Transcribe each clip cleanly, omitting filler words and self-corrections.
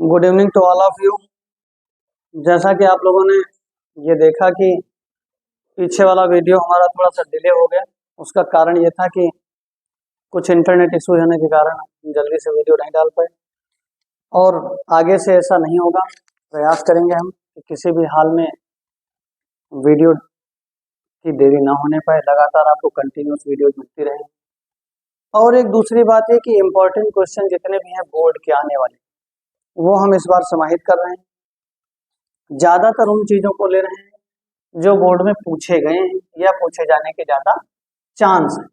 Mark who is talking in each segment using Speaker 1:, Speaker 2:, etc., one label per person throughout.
Speaker 1: Good evening to all of you. जैसा कि आप लोगों ने ये देखा कि पीछे वाला वीडियो हमारा थोड़ा सा डिले हो गया। उसका कारण ये था कि कुछ इंटरनेट इशू होने के कारण हम जल्दी से वीडियो नहीं डाल पाए, और आगे से ऐसा नहीं होगा। प्रयास करेंगे हम कि किसी भी हाल में वीडियो की देरी ना होने पाए, लगातार आपको कंटिन्यूस वीडियो मिलती रहे। और एक दूसरी बात है कि इम्पोर्टेंट क्वेश्चन जितने भी हैं बोर्ड के आने वाले, वो हम इस बार समाहित कर रहे हैं। ज़्यादातर उन चीज़ों को ले रहे हैं जो बोर्ड में पूछे गए हैं या पूछे जाने के ज़्यादा चांस है।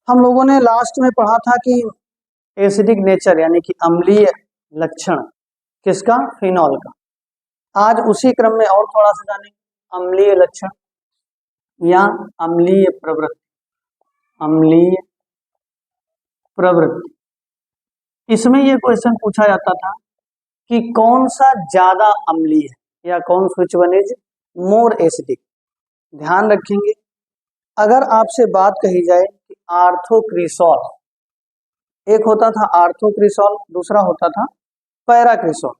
Speaker 1: हम लोगों ने लास्ट में पढ़ा था कि एसिडिक नेचर यानी कि अम्लीय लक्षण किसका, फिनॉल का। आज उसी क्रम में और थोड़ा सा जानेंगे अम्लीय लक्षण या अम्लीय प्रवृत्ति। अम्लीय प्रवृत्ति, इसमें ये क्वेश्चन पूछा जाता था कि कौन सा ज्यादा अम्लीय है या कौन switch one is more acidic. ध्यान रखेंगे, अगर आपसे बात कही जाए कि आर्थोक्रिसॉल, एक होता था आर्थोक्रिसॉल, दूसरा होता था पैराक्रिसॉल।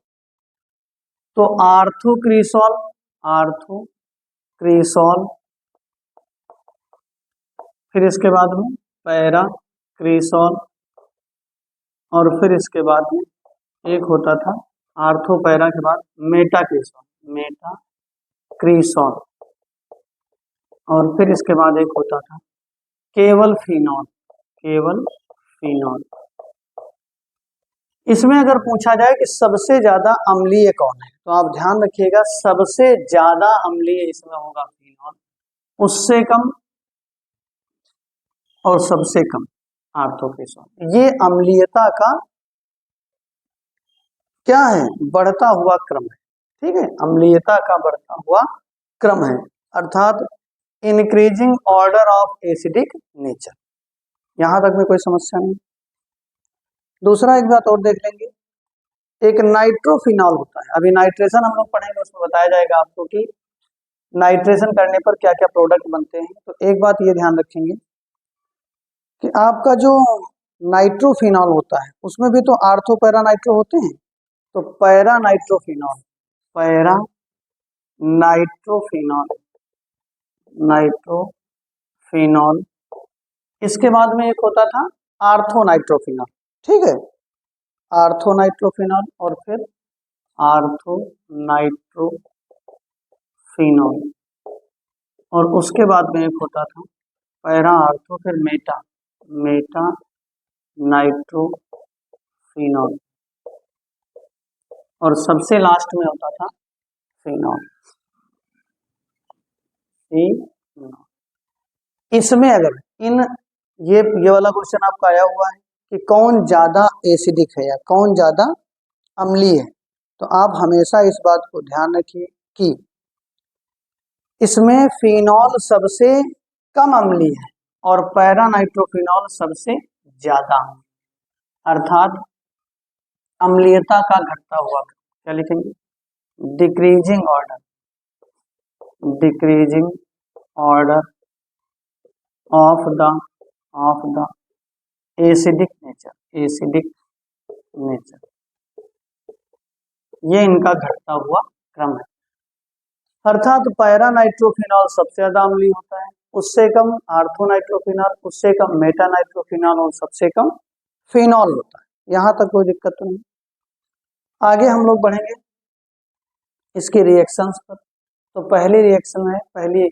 Speaker 1: तो आर्थोक्रिसॉल, फिर इसके बाद में पैराक्रिसॉल, और फिर इसके बाद में एक होता था आर्थो पैरा के बाद मेटाक्रिसॉल, और फिर इसके बाद एक होता था केवल फिनॉल। इसमें अगर पूछा जाए कि सबसे ज्यादा अम्लीय कौन है, तो आप ध्यान रखिएगा सबसे ज्यादा अम्लीय इसमें होगा फिनॉल, उससे कम और सबसे कम आर्थोक्रिसॉल। ये अम्लीयता का क्या है, बढ़ता हुआ क्रम है। ठीक है, अम्लीयता का बढ़ता हुआ क्रम है, अर्थात increasing order of acidic nature. यहां तक में कोई समस्या नहीं। दूसरा एक बात और देख लेंगे, एक नाइट्रोफिनॉल होता है। अभी नाइट्रेशन हम लोग पढ़ेंगे, उसमें बताया जाएगा आपको कि नाइट्रेशन करने पर क्या क्या प्रोडक्ट बनते हैं। तो एक बात ये ध्यान रखेंगे कि आपका जो नाइट्रोफिनॉल होता है उसमें भी तो आर्थो पैरा नाइट्रो होते हैं। तो पैरा नाइट्रोफिनॉल, इसके बाद में एक होता था आर्थो नाइट्रोफिनॉल। ठीक है, आर्थो नाइट्रोफिनॉल और फिर आर्थो नाइट्रोफिनॉल, और उसके बाद में एक होता था पैरा आर्थो, फिर मेटा नाइट्रोफिनॉल, और सबसे लास्ट में होता था फिनॉल। इसमें अगर ये वाला क्वेश्चन आपका आया हुआ है कि कौन ज्यादा एसिडिक है या कौन ज्यादा अम्लीय है, तो आप हमेशा इस बात को ध्यान रखिए कि इसमें फिनॉल सबसे कम अम्लीय है और पैरा नाइट्रोफिनॉल सबसे ज्यादा, अर्थात अम्लीयता का घटता हुआ। क्या लिखेंगे, decreasing order of the acidic nature, ये इनका घटता हुआ क्रम है। अर्थात पैरा नाइट्रोफिनॉल सबसे ज्यादा अम्लीय होता है, उससे कम आर्थो नाइट्रोफिनॉल, उससे कम मेटा नाइट्रोफिनॉल, और सबसे कम फिनॉल होता है। यहां तक कोई दिक्कत तो नहीं। आगे हम लोग बढ़ेंगे इसके रिएक्शंस पर। तो पहली रिएक्शन है, पहली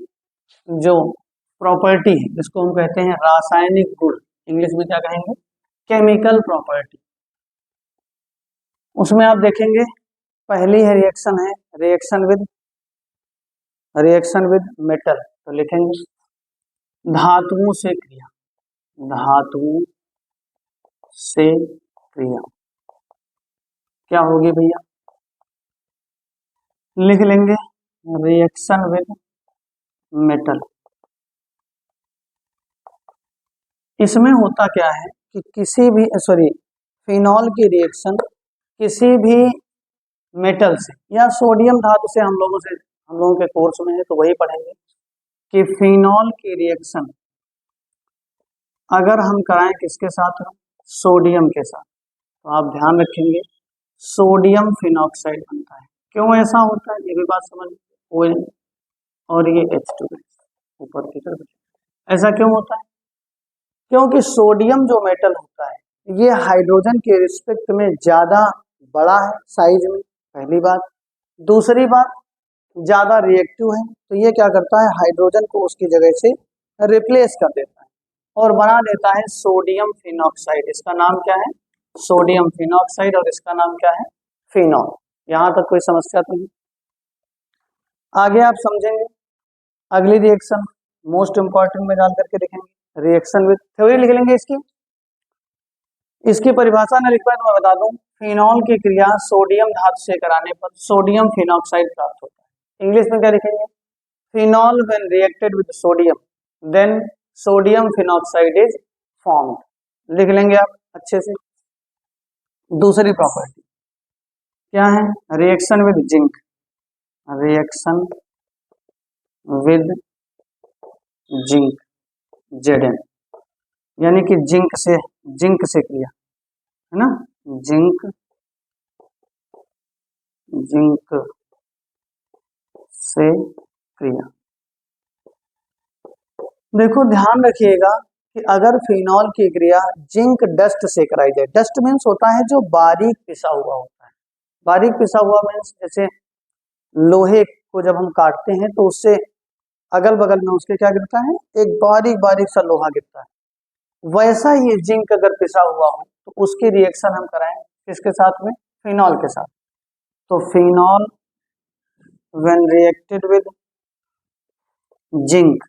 Speaker 1: जो प्रॉपर्टी है जिसको हम कहते हैं रासायनिक गुण, इंग्लिश में क्या कहेंगे, केमिकल प्रॉपर्टी। उसमें आप देखेंगे पहली है रिएक्शन विद मेटल। तो लिखेंगे धातुओं से क्रिया क्या होगी भैया, लिख लेंगे रिएक्शन विद मेटल। इसमें होता क्या है कि फिनॉल की रिएक्शन किसी भी मेटल से या सोडियम धातु से, हम लोगों के कोर्स में है तो वही पढ़ेंगे कि फिनॉल की रिएक्शन अगर हम कराएं किसके साथ, सोडियम के साथ, तो आप ध्यान रखेंगे सोडियम फिनॉक्साइड बनता है। क्यों ऐसा होता है ये भी बात समझ, ON और ये H2 ऊपर की तरफ, ऐसा क्यों होता है? क्योंकि सोडियम जो मेटल होता है ये हाइड्रोजन के रिस्पेक्ट में ज्यादा बड़ा है साइज में, पहली बात। दूसरी बात, ज्यादा रिएक्टिव है, तो ये क्या करता है, हाइड्रोजन को उसकी जगह से रिप्लेस कर देता है और बना देता है सोडियम फिनॉक्साइड। इसका नाम क्या है, सोडियम फिनॉक्साइड, और इसका नाम क्या है, फिनॉल। यहां तक कोई समस्या तो नहीं? आगे आप समझेंगे। अगली रिएक्शन मोस्ट इंपॉर्टेंट में डाल करके लिखेंगे, रिएक्शन विद थ्योरी लिख लेंगे इसकी। इसकी परिभाषा में लिखवा तो मैं बता दूं, फिनॉल की क्रिया सोडियम धातु से कराने पर सोडियम फिनॉक्साइड प्राप्त होता है। इंग्लिश में क्या लिखेंगे, phenol when reacted with sodium then sodium phenoxide is formed. लिख लेंगे आप अच्छे से। दूसरी प्रॉपर्टी क्या है, reaction with zinc, reaction with zinc Zn, यानी कि जिंक से क्रिया है ना, जिंक से क्रिया। देखो ध्यान रखिएगा कि अगर फिनॉल की क्रिया जिंक डस्ट से कराई जाए, डस्ट मीन्स होता है जो बारीक पिसा हुआ होता है, बारीक पिसा हुआ मीन्स जैसे लोहे को जब हम काटते हैं तो उससे अगल बगल में उसके क्या गिरता है, एक बारीक बारीक सा लोहा गिरता है, वैसा ये जिंक अगर पिसा हुआ हो तो उसकी रिएक्शन हम कराएं किसके साथ में, फिनॉल के साथ। तो phenol when reacted with zinc,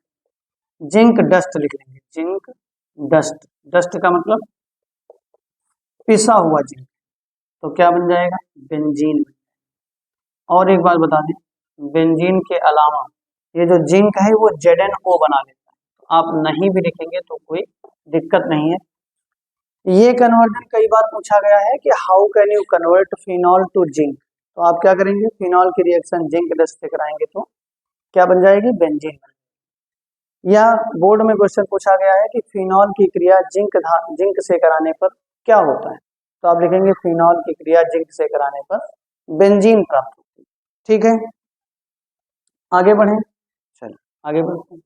Speaker 1: zinc dust लिख लेंगे, जिंक डस्ट, डस्ट का मतलब पिसा हुआ जिंक, तो क्या बन जाएगा, बेंजीन। और एक बात बता दें, बेंजीन के अलावा ये जो जिंक है वो ZnO बना लेता है, तो आप नहीं भी लिखेंगे तो कोई दिक्कत नहीं है। ये कन्वर्जन कई बार पूछा गया है कि how can you convert phenol to zinc, तो आप क्या करेंगे, फिनॉल की रिएक्शन जिंक डस्ट से कराएंगे तो क्या बन जाएगी, बेंजीन। या बोर्ड में क्वेश्चन पूछा गया है कि फिनॉल की क्रिया जिंक से कराने पर क्या होता है, तो आप लिखेंगे फिनॉल की क्रिया जिंक से कराने पर बेंजीन प्राप्त होती है। ठीक है, आगे बढ़े, चलिए आगे बढ़ते हैं।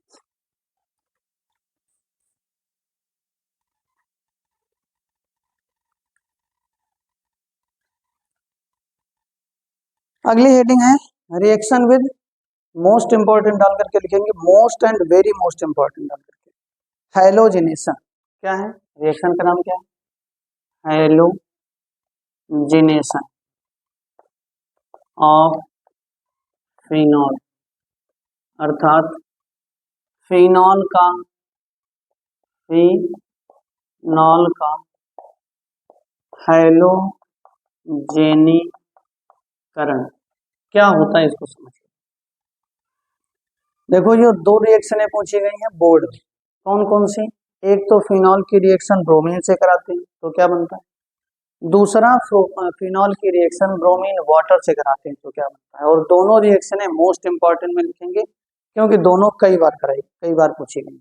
Speaker 1: अगली हेडिंग है रिएक्शन विद, मोस्ट इंपॉर्टेंट डाल करके लिखेंगे, most and very most important डाल करके, हैलोजिनेशन। क्या है, रिएक्शन का नाम क्या है, हैलोजिनेशन ऑफ फिनॉल, अर्थात फिनॉल का हैलोजेनीकरण क्या होता है इसको समझिए। देखो ये दो रिएक्शनें पूछी गई हैं बोर्ड में, कौन कौन सी, एक तो फिनॉल की रिएक्शन ब्रोमीन से कराते हैं तो क्या बनता है, दूसरा फिनॉल की रिएक्शन ब्रोमीन वाटर से कराते हैं तो क्या बनता है। और दोनों रिएक्शनें मोस्ट इंपॉर्टेंट में लिखेंगे क्योंकि दोनों कई बार पूछी गई।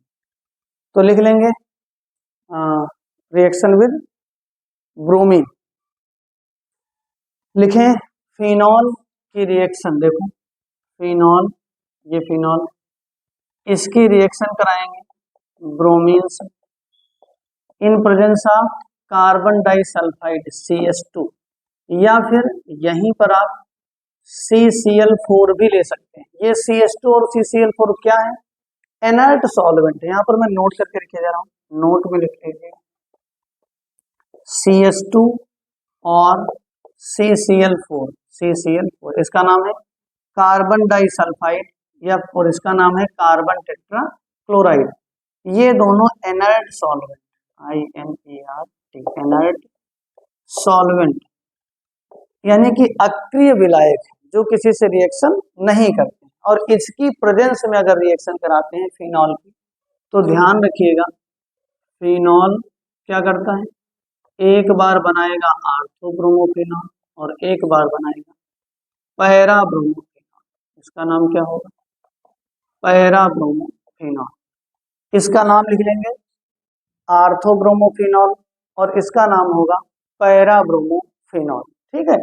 Speaker 1: तो लिख लेंगे रिएक्शन विद ब्रोमीन, लिखें फिनॉल की रिएक्शन, देखो फिनॉल, ये फिनॉल, इसकी रिएक्शन कराएंगे ब्रोमीन से इन presence of carbon disulphide CH2, या फिर यहीं पर आप CCl4 भी ले सकते हैं। ये CH2 और CCl4 क्या है, इनर्ट सॉल्वेंट है। यहाँ पर मैं नोट करके लिखे जा रहा हूँ, नोट में लिख लीजिए CH2 और CCl4, इसका नाम है कार्बन डाइसल्फाइड या और इसका नाम है कार्बन टेट्रा क्लोराइड। ये दोनों inert solvent, INERT, inert solvent यानी कि अक्रिय विलायक जो किसी से रिएक्शन नहीं करते, और इसकी प्रेजेंस में अगर रिएक्शन कराते हैं फिनॉल की, तो ध्यान रखिएगा फिनॉल क्या करता है, एक बार बनाएगा आर्थोब्रोमोफिनॉल और एक बार बनाएगा पैराब्रोमोफिनॉल। इसका नाम क्या होगा, पैराब्रोमोफिनॉल। इसका नाम लिख लेंगे आर्थोब्रोमोफिनॉल और इसका नाम होगा पैराब्रोमोफिनॉल। ठीक है,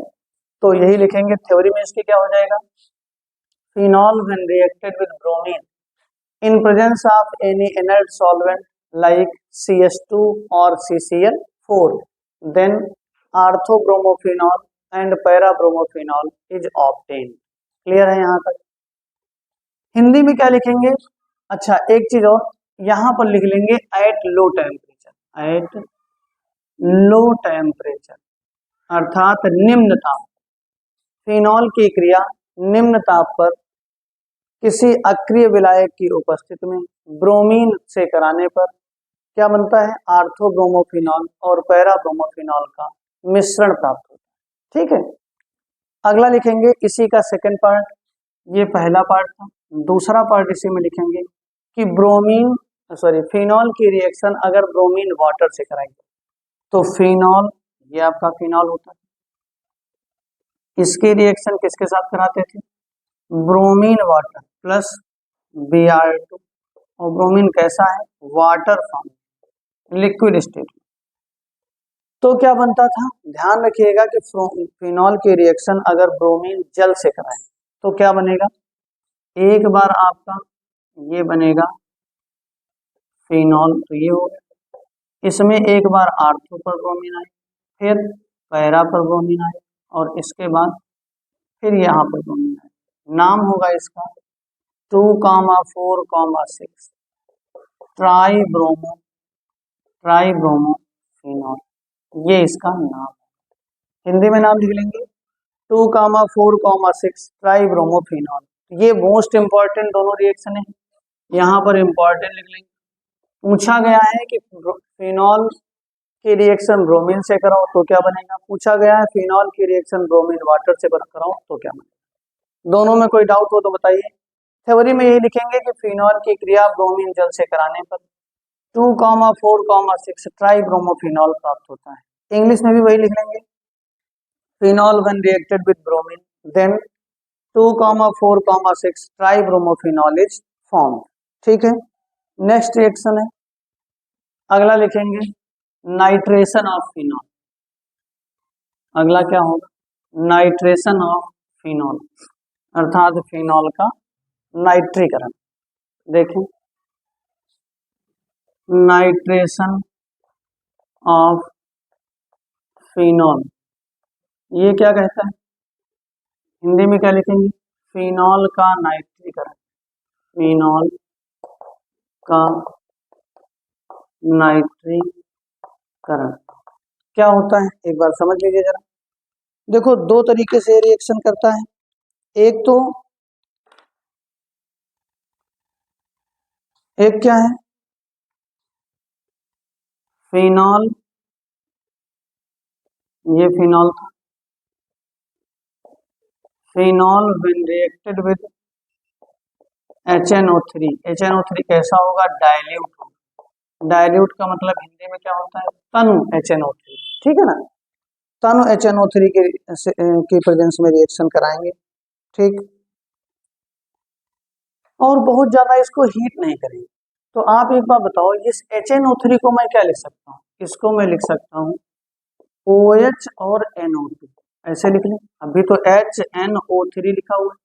Speaker 1: तो यही लिखेंगे, थ्योरी में इसकी क्या हो जाएगा, phenol when reacted with bromine in presence of any inert solvent like CH2 or CCl4, then orthobromophenol and parabromophenol is obtained. Clear है यहाँ तक? हिंदी में क्या लिखेंगे, अच्छा एक चीज और यहाँ पर लिख लेंगे at low temperature, at low temperature अर्थात निम्न ताप, फिनॉल की क्रिया निम्न ताप पर किसी अक्रिय विलायक की उपस्थिति में ब्रोमीन से कराने पर क्या बनता है, आर्थोब्रोमोफिनॉल और पैराब्रोमोफिनॉल का मिश्रण प्राप्त होता है। ठीक है, अगला लिखेंगे इसी का सेकंड पार्ट, ये पहला पार्ट था। दूसरा पार्ट इसी में लिखेंगे कि फिनॉल की रिएक्शन अगर ब्रोमीन वाटर से कराई तो फिनॉल, ये आपका फिनॉल होता है, इसकी रिएक्शन किसके साथ कराते थे, ब्रोमीन वाटर प्लस Br2, और ब्रोमीन कैसा है, वाटर फॉर्म, लिक्विड स्टेट। तो क्या बनता था, ध्यान रखिएगा कि फिनॉल की रिएक्शन अगर ब्रोमीन जल से कराएं तो क्या बनेगा, एक बार आपका ये बनेगा फिनॉल, तो ये हो गया, इसमें एक बार आर्थो पर ब्रोमीन आए, फिर पैरा पर ब्रोमीन आए, और इसके बाद फिर यहाँ पर ब्रोमीन आए, नाम होगा इसका 2,4,6 ट्राइब्रोमोफिनॉल, ये इसका नाम, हिंदी में नाम लिख लेंगे 2,4,6 ट्राइब्रोमोफिनॉल। ये मोस्ट इंपॉर्टेंट दोनों रिएक्शन है, यहाँ पर इंपॉर्टेंट लिख लेंगे। पूछा गया है कि फिनॉल की रिएक्शन ब्रोमीन से कराओ तो क्या बनेगा, पूछा गया है फिनॉल की रिएक्शन ब्रोमीन वाटर से कराओ तो क्या बनेगा। दोनों में कोई डाउट हो तो बताइए। थ्योरी में यही लिखेंगे कि फिनॉल की क्रिया ब्रोमीन जल से कराने पर 2,4,6 ट्राइब्रोमोफिनॉल प्राप्त होता है। इंग्लिश में भी वही लिख लेंगे, phenol when reacted with bromine then 2,4,6 tribromophenol is formed. ठीक है, नेक्स्ट रिएक्शन है, अगला लिखेंगे नाइट्रेशन ऑफ फिनॉल। अगला क्या होगा, नाइट्रेशन ऑफ फिनॉल अर्थात फिनॉल का नाइट्रीकरण। देखें, नाइट्रेशन ऑफ फिनॉल, ये क्या कहता है, हिंदी में क्या लिखेंगे, फिनॉल का नाइट्रीकरण, फिनॉल का नाइट्रीकरण क्या होता है, एक बार समझ लीजिए जरा। देखो दो तरीके से रिएक्शन करता है, एक क्या है, फिनॉल, ये फिनॉल था, phenol when reacted with HNO3, HNO3 कैसा होगा, डाइल्यूट होगा। डाइल्यूट का मतलब हिंदी में क्या होता है, तनु HNO3, ठीक है ना, तनु HNO3 की प्रेजेंस में रिएक्शन कराएंगे। ठीक, और बहुत ज्यादा इसको हीट नहीं करेंगे। तो आप एक बार बताओ, इस HNO3 को मैं क्या लिख सकता हूँ, इसको मैं लिख सकता हूँ OH और NO2, ऐसे लिख लें, अभी तो HNO3 लिखा हुआ है,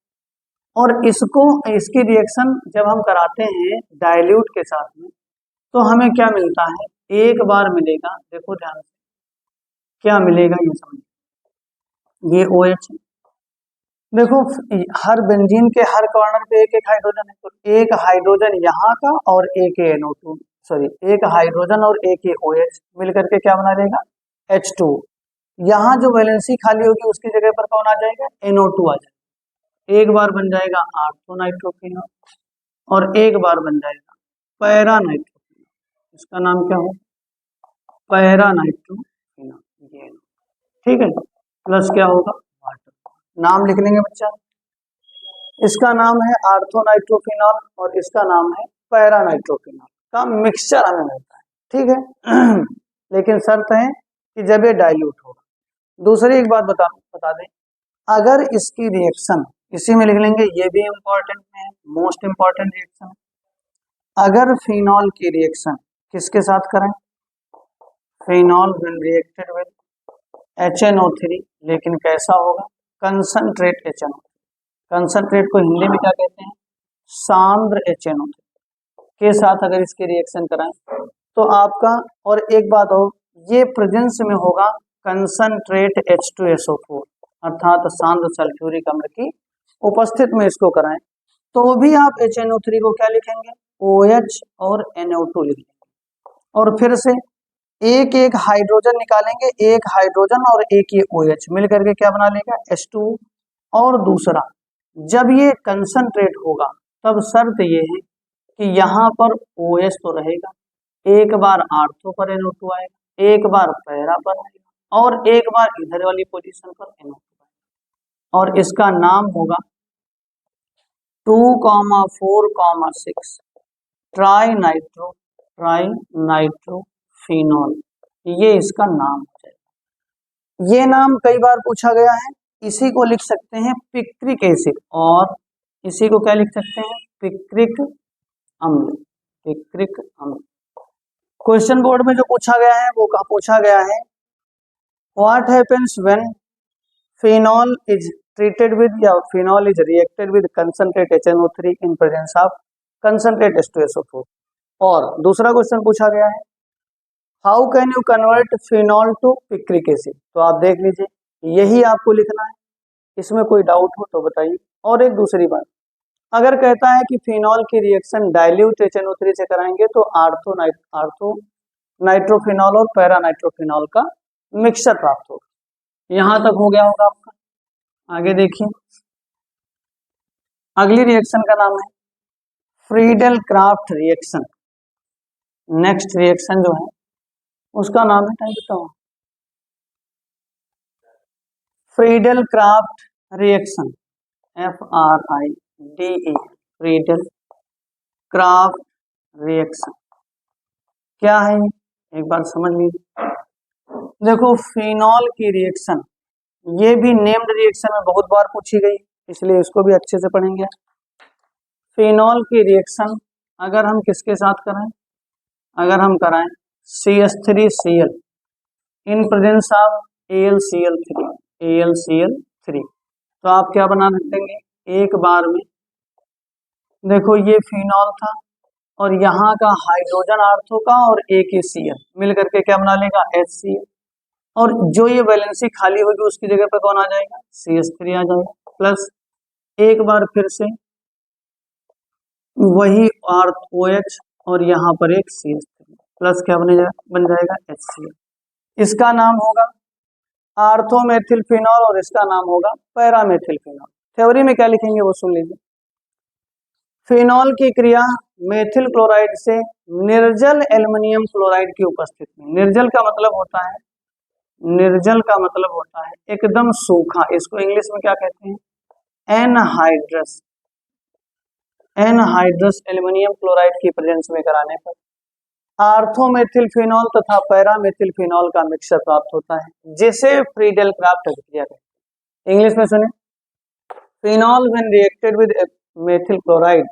Speaker 1: और इसको, इसकी रिएक्शन जब हम कराते हैं डाइल्यूट के साथ में तो हमें क्या मिलता है, एक बार मिलेगा, देखो ध्यान से क्या मिलेगा ये समझिए, ये OH है, देखो हर बेंजीन के हर कॉर्नर पे एक एक हाइड्रोजन है, तो एक हाइड्रोजन यहाँ का और एक NO2, सॉरी एक हाइड्रोजन और एक OH मिलकर के क्या बना देगा, H2। यहाँ जो वैलेंसी खाली होगी उसकी जगह पर कौन आ जाएगा, NO2 आ जाएगा, एक बार बन जाएगा आर्थोनाइट्रोफिनॉल और एक बार बन जाएगा पैरानाइट्रोफिनॉल, इसका नाम क्या हो, पैरानाइट्रोफिनॉल, ये ठीक है, प्लस क्या होगा, वाटर, नाम लिख लेंगे बच्चा, इसका नाम है आर्थोनाइट्रोफिनॉल और इसका नाम है पैरानाइट्रोफिनॉल का मिक्सचर हमें मिलता है। ठीक है लेकिन शर्त है कि जब ये डाइल्यूट होगा। दूसरी एक बात बता दें, अगर इसकी रिएक्शन, इसी में लिख लेंगे, ये भी इंपॉर्टेंट है, मोस्ट इंपॉर्टेंट रिएक्शन है, अगर फिनॉल की रिएक्शन किसके साथ करें, phenol when reacted with HNO3, लेकिन कैसा होगा, कंसंट्रेट HNO3। कंसंट्रेट को हिंदी में क्या कहते हैं? सांद्र HNO3 के साथ अगर इसके रिएक्शन कराएं तो आपका, और एक बात हो, ये प्रेजेंस में होगा कंसंट्रेट H2SO4 अर्थात सांद्र सल्फ्यूरिक अम्ल की उपस्थित में इसको कराएं तो भी आप HNO3 को क्या लिखेंगे? OH और NO2 लिखेंगे। और फिर से एक एक हाइड्रोजन निकालेंगे, एक हाइड्रोजन और एक ये OH मिल करके क्या बना लेगा? H2। और दूसरा, जब ये कंसंट्रेट होगा तब शर्त ये है कि यहाँ पर OH तो रहेगा, एक बार आर्थो पर NO2 आएगा, एक बार पैरा पर आएगा और एक बार इधर वाली पोजीशन पर NO2 आएगा। और इसका नाम होगा 2,4,6 ट्राई नाइट्रोफिनॉल, ये इसका नाम हो जाएगा। ये नाम कई बार पूछा गया है। इसी को लिख सकते हैं पिक्रिक एसिड और इसी को क्या लिख सकते हैं? पिक्रिक अम्ल। पिक्रिक अम्ल क्वेश्चन बोर्ड में जो पूछा गया है वो पूछा गया है what happens when phenol is treated with या phenol is reacted with concentrate HNO3 in presence of concentrate H2SO4। और दूसरा क्वेश्चन पूछा गया है how can you convert phenol to picric acid. तो आप देख लीजिए, यही आपको लिखना है, इसमें कोई डाउट हो तो बताइए। और एक दूसरी बात, अगर कहता है कि फिनॉल की रिएक्शन डाइल्यूट HNO3 से कराएंगे तो आर्थो नाइट्रोफिनॉल और पैरा नाइट्रोफिनॉल का मिक्सचर प्राप्त होगा। यहां तक हो गया होगा आपका। आगे देखिए, अगली रिएक्शन का नाम है Friedel craft reaction. Next reaction जो है उसका नाम है, टाइम बताओ, Friedel craft reaction, FRIDE, Friedel craft reaction क्या है? एक बार समझ लीजिए। देखो, फिनॉल की रिएक्शन ये भी नेम्ड रिएक्शन में बहुत बार पूछी गई, इसलिए इसको भी अच्छे से पढ़ेंगे। फिनॉल की रिएक्शन अगर हम किसके साथ करें? अगर हम कराएं CH3Cl in presence of AlCl3 तो आप क्या बना देंगे? एक बार में देखो, ये फिनॉल था और यहाँ का हाइड्रोजन आर्थो का और एक ही Cl मिल करके क्या बना लेगा? HCl। और जो ये वैलेंसी खाली होगी उसकी जगह पे कौन आ जाएगा? CH3 आ जाएगा। प्लस एक बार फिर से वही OH और यहाँ पर एक CH3 प्लस क्या बन जाएगा? HCl। इसका नाम होगा आर्थोमेथिलफिनॉल और इसका नाम होगा पैरामेथिलफिनॉल। थ्योरी में क्या लिखेंगे वो सुन लीजिए। फिनॉल की क्रिया मेथिल क्लोराइड से निर्जल एल्युमिनियम क्लोराइड की उपस्थिति में, निर्जल का मतलब होता है, निर्जल का मतलब होता है एकदम सूखा, इसको इंग्लिश में क्या कहते हैं? एनहाइड्रस। एनहाइड्रस एल्युमिनियम क्लोराइड की प्रेजेंस में कराने पर आर्थोमेथिलफिनॉल तथा पैरामेथिलफिनॉल का मिक्सचर प्राप्त होता है, जिसे फ्रीडेल क्राफ्ट अभिक्रिया कहते हैं। इंग्लिश में सुने, phenol when reacted with methyl chloride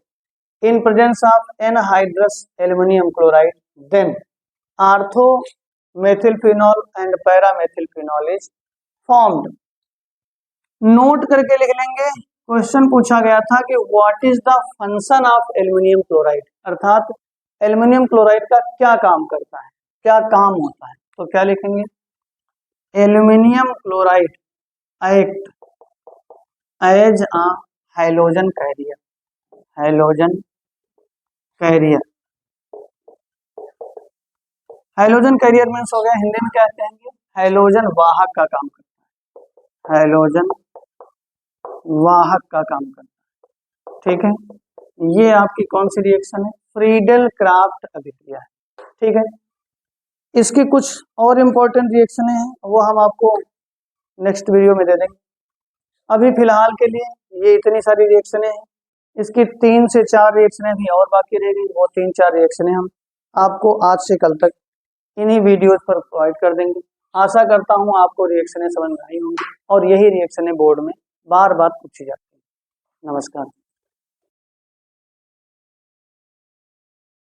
Speaker 1: in presence of anhydrous aluminum chloride then arthomethylphenol and paramethylphenol is formed। Note करके लिख लेंगे, क्वेश्चन पूछा गया था कि what is the function of aluminium chloride, अर्थात एल्युमिनियम क्लोराइड का क्या काम करता है, क्या काम होता है। तो क्या लिखेंगे? Aluminium chloride act as a halogen carrier. Halogen carrier, halogen carrier means हो गया, हिंदी में क्या कहेंगे? हाइलोजन वाहक का काम करता है। हाइलोजन वाहक का काम करता है, ठीक है। ये आपकी कौन सी रिएक्शन है? फ्रीडेल क्राफ्ट अभिक्रिया है, ठीक है। इसकी कुछ और इम्पोर्टेंट रिएक्शनें हैं, वो हम आपको नेक्स्ट वीडियो में दे देंगे। अभी फिलहाल के लिए ये इतनी सारी रिएक्शनें हैं, इसकी 3 से 4 रिएक्शनें भी और बाकी रह गई, वो 3-4 रिएक्शनें हम आपको आज से कल तक इन्हीं वीडियोस पर प्रोवाइड कर देंगे। आशा करता हूँ आपको रिएक्शनें समझ में आई होंगी और यही रिएक्शनें बोर्ड में बार बार पूछी जाती हैं। नमस्कार।